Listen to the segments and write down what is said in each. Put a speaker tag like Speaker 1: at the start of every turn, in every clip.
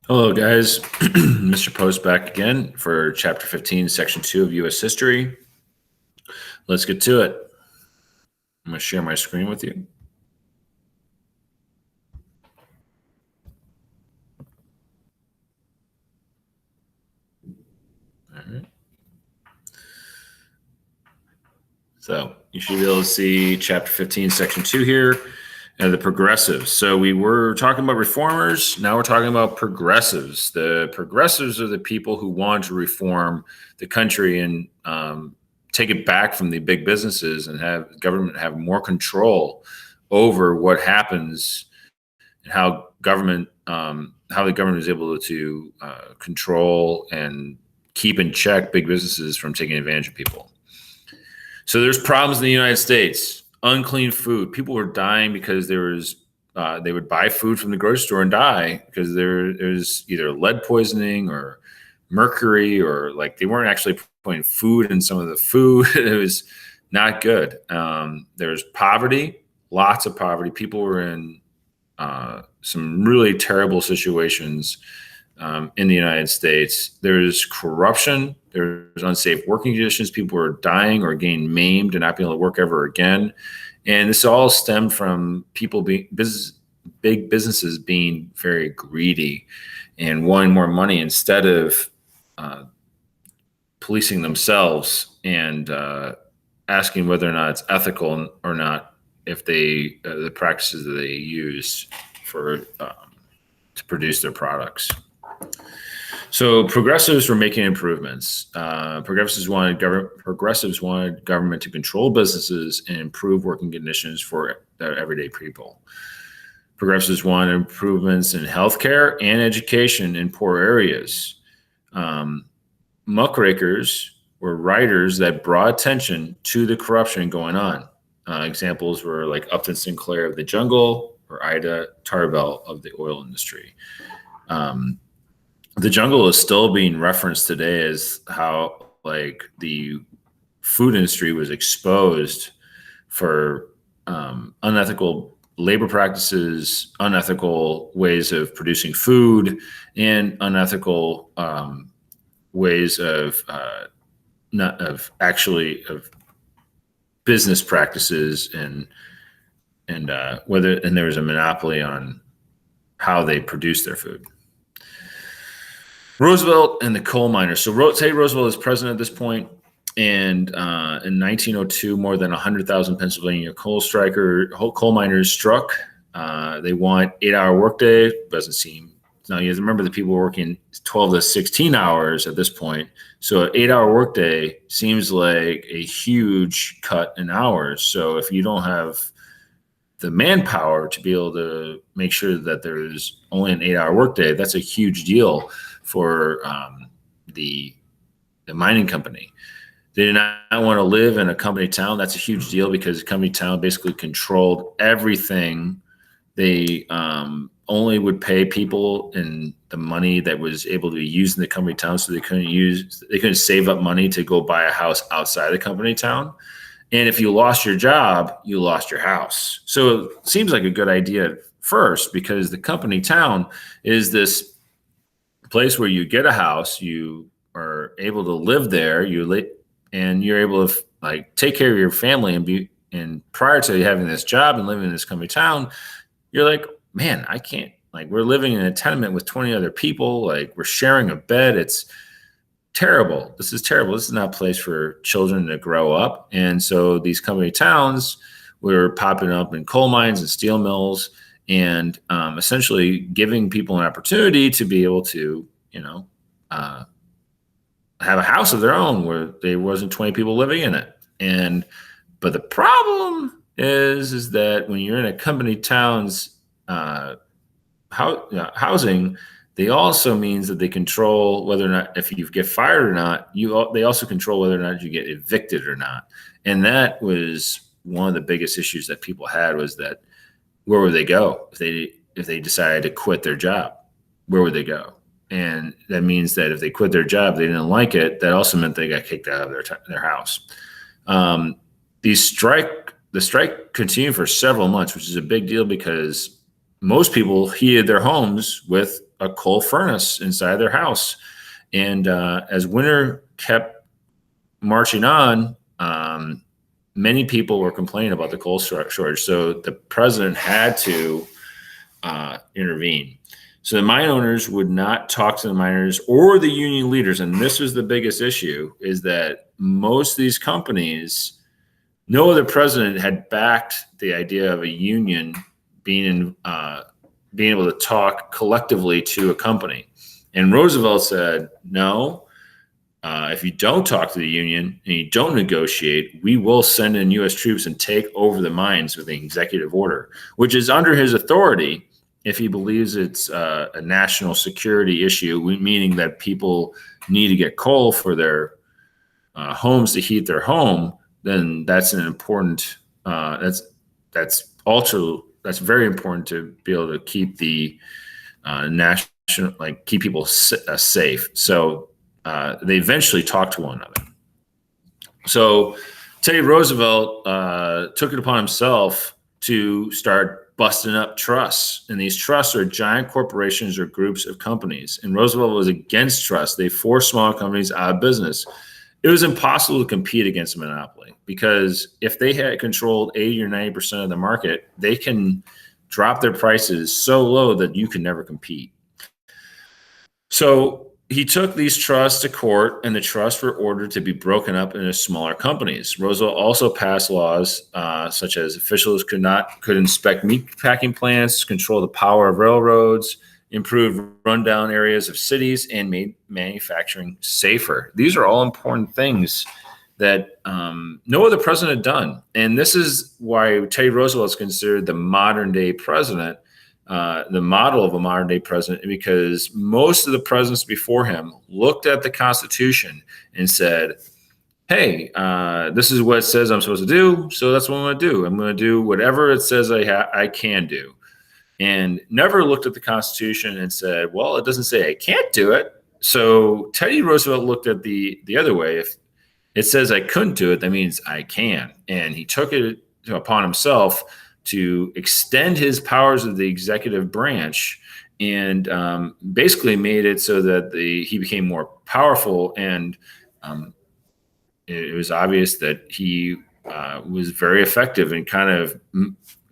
Speaker 1: Hello, guys. Mr. Post back again for Chapter 15, Section 2 of U.S. History. Let's get to it. I'm going to share my screen with you. All right. So you should be able to see Chapter 15, Section 2 here, and the progressives. So we were talking about reformers. Now we're talking about progressives. The progressives are the people who want to reform the country and take it back from the big businesses and have government have more control over what happens and how the government is able to control and keep in check big businesses from taking advantage of people. So there's problems in the United States. Unclean food. People were dying because they would buy food from the grocery store and die because there's either lead poisoning or mercury, or like they weren't actually putting food in some of the food. It was not good. There's poverty, lots of poverty. People were in some really terrible situations in the United States. There's corruption. There's unsafe working conditions. People are dying or getting maimed and not being able to work ever again. And this all stemmed from people big businesses being very greedy and wanting more money instead of policing themselves and asking whether or not it's ethical or not if the practices that they use for to produce their products. So progressives were making improvements. Progressives wanted government to control businesses and improve working conditions for everyday people. Progressives wanted improvements in healthcare and education in poor areas. Muckrakers were writers that brought attention to the corruption going on. Examples were like Upton Sinclair of The Jungle or Ida Tarbell of the oil industry. The Jungle is still being referenced today as how like the food industry was exposed for unethical labor practices, unethical ways of producing food, and unethical ways of business practices and there was a monopoly on how they produced their food. Roosevelt and the coal miners. So Teddy Roosevelt is president at this point, and in 1902, more than 100,000 Pennsylvania coal miners struck. They want 8-hour workday. Doesn't seem. Now you have to remember that people were working 12 to 16 hours at this point. So an 8-hour workday seems like a huge cut in hours. So if you don't have the manpower to be able to make sure that there's only an 8-hour workday, that's a huge deal for the mining company. They did not want to live in a company town. That's a huge deal because the company town basically controlled everything. They only would pay people in the money that was able to be used in the company town, so they couldn't save up money to go buy a house outside the company town. And if you lost your job, you lost your house. So it seems like a good idea at first because the company town is this place where you get a house, you are able to live there, and you're able to like take care of your family and prior to having this job and living in this company town, you're like, man, I can't, like we're living in a tenement with 20 other people, like we're sharing a bed. It's terrible. This is terrible. This is not a place for children to grow up. And so these company towns were popping up in coal mines and steel mills and essentially giving people an opportunity to be able to, have a house of their own where there wasn't 20 people living in it. But the problem is that when you're in a company town's housing, they also means that they control whether or not, if you get fired or not, they also control whether or not you get evicted or not. And that was one of the biggest issues that people had, was that where would they go if they decided to quit their job? Where would they go? And that means that if they quit their job, they didn't like it. That also meant they got kicked out of their house. The strike continued for several months, which is a big deal because most people heated their homes with a coal furnace inside their house. And as winter kept marching on, many people were complaining about the coal shortage. So the president had to intervene. So the mine owners would not talk to the miners or the union leaders. And this was the biggest issue, is that most of these companies, no other president had backed the idea of a union being able to talk collectively to a company. And Roosevelt said, no, if you don't talk to the union and you don't negotiate, we will send in U.S. troops and take over the mines with an executive order, which is under his authority if he believes it's a national security issue, meaning that people need to get coal for their homes to heat their home. Then that's an important. That's very important to be able to keep the national, like keep people safe. So they eventually talked to one another. So Teddy Roosevelt took it upon himself to start busting up trusts. And these trusts are giant corporations or groups of companies. And Roosevelt was against trusts. They forced small companies out of business. It was impossible to compete against a monopoly, because if they had controlled 80 or 90% of the market, they can drop their prices so low that you can never compete. So he took these trusts to court, and the trusts were ordered to be broken up into smaller companies. Roosevelt also passed laws such as officials could inspect meat packing plants, control the power of railroads, improve rundown areas of cities, and made manufacturing safer. These are all important things that no other president had done. And this is why Teddy Roosevelt is considered the modern day president, the model of a modern day president, because most of the presidents before him looked at the Constitution and said, hey, this is what it says I'm supposed to do, so that's what I'm going to do. I'm going to do whatever it says I can do. And never looked at the Constitution and said, well, it doesn't say I can't do it. So Teddy Roosevelt looked at the other way. If it says I couldn't do it, that means I can. And he took it upon himself to extend his powers of the executive branch, and basically made it so that he became more powerful. And it was obvious that he was very effective and kind of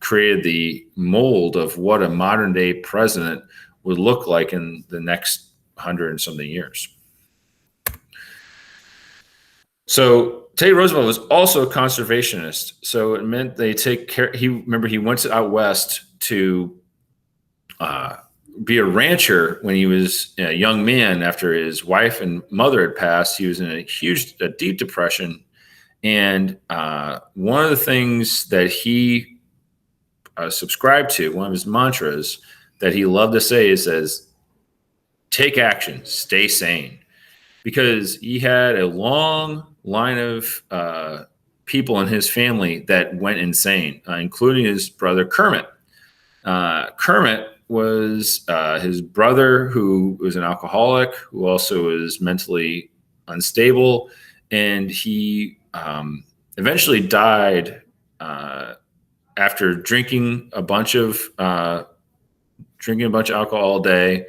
Speaker 1: created the mold of what a modern day president would look like in the next 100 and something years. So Teddy Roosevelt was also a conservationist. So it meant they take care. He went out west to be a rancher when he was a young man. After his wife and mother had passed, he was in a deep depression. And one of the things that he subscribed to, one of his mantras that he loved to say, is take action, stay sane. Because he had a long line of people in his family that went insane, including his brother Kermit. Kermit was his brother, who was an alcoholic, who also was mentally unstable, and he eventually died after drinking a bunch of alcohol all day,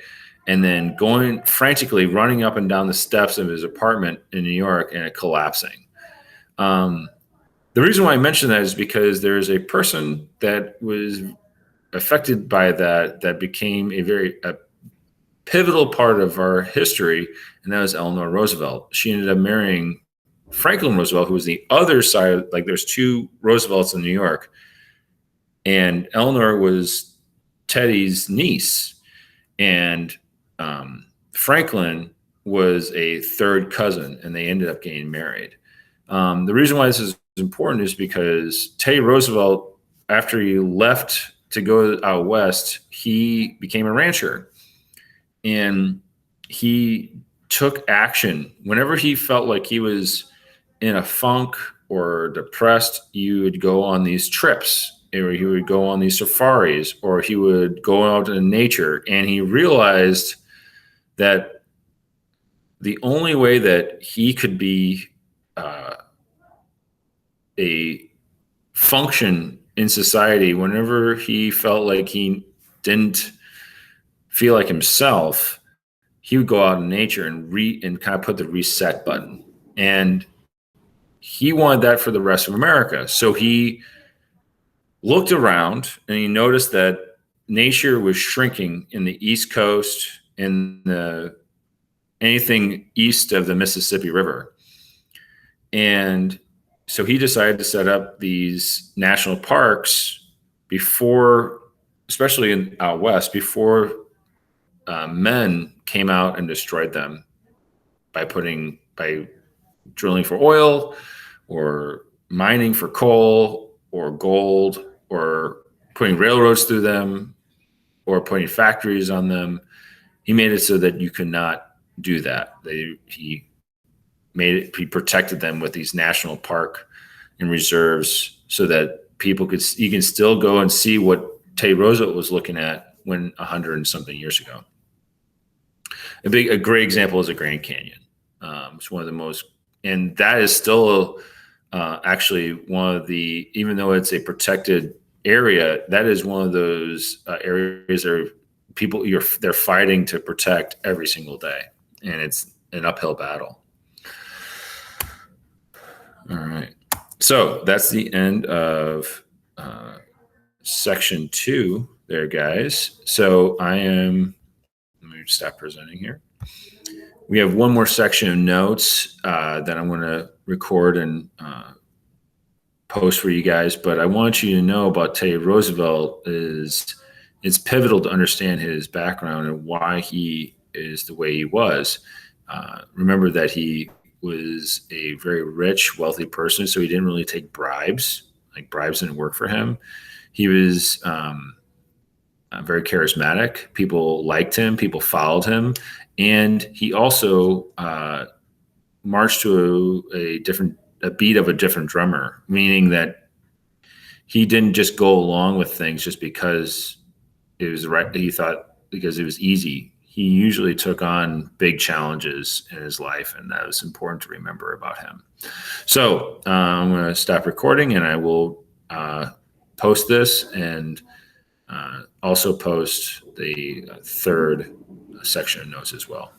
Speaker 1: and then going frantically running up and down the steps of his apartment in New York and it collapsing. The reason why I mention that is because there is a person that was affected by that became a pivotal part of our history, and that was Eleanor Roosevelt. She ended up marrying Franklin Roosevelt, who was the other side. Like, there's two Roosevelts in New York, and Eleanor was Teddy's niece, and Franklin was a third cousin, and they ended up getting married. The reason why this is important is because Teddy Roosevelt, after he left to go out west, he became a rancher, and he took action whenever he felt like he was in a funk or depressed. You would go on these trips, or he would go on these safaris, or he would go out in nature, and he realized that the only way that he could be a function in society, whenever he felt like he didn't feel like himself, he would go out in nature and kind of put the reset button. And he wanted that for the rest of America. So he looked around and he noticed that nature was shrinking in the East Coast and anything east of the Mississippi River. And so he decided to set up these national parks before, especially in out west, before men came out and destroyed them by drilling for oil or mining for coal or gold or putting railroads through them or putting factories on them. He made it so that you could not do that. He protected them with these national park and reserves so that you can still go and see what Teddy Roosevelt was looking at when 100 and something years ago. A great example is the Grand Canyon. It's one of the most, and that is still actually one of the, even though it's a protected area, that is one of those areas that they're fighting to protect every single day, and it's an uphill battle. All right, so that's the end of section 2 there, guys. So let me stop presenting here. We have one more section of notes that I'm going to record and post for you guys, but I want you to know about Teddy Roosevelt it's pivotal to understand his background and why he is the way he was. Remember that he was a very rich, wealthy person, so he didn't really take bribes. Like, bribes didn't work for him. He was very charismatic. People liked him. People followed him. And he also marched to a beat of a different drummer, meaning that he didn't just go along with things just because it was right. He thought because it was easy. He usually took on big challenges in his life, and that was important to remember about him. So I'm going to stop recording, and I will post this and also post the third section of notes as well.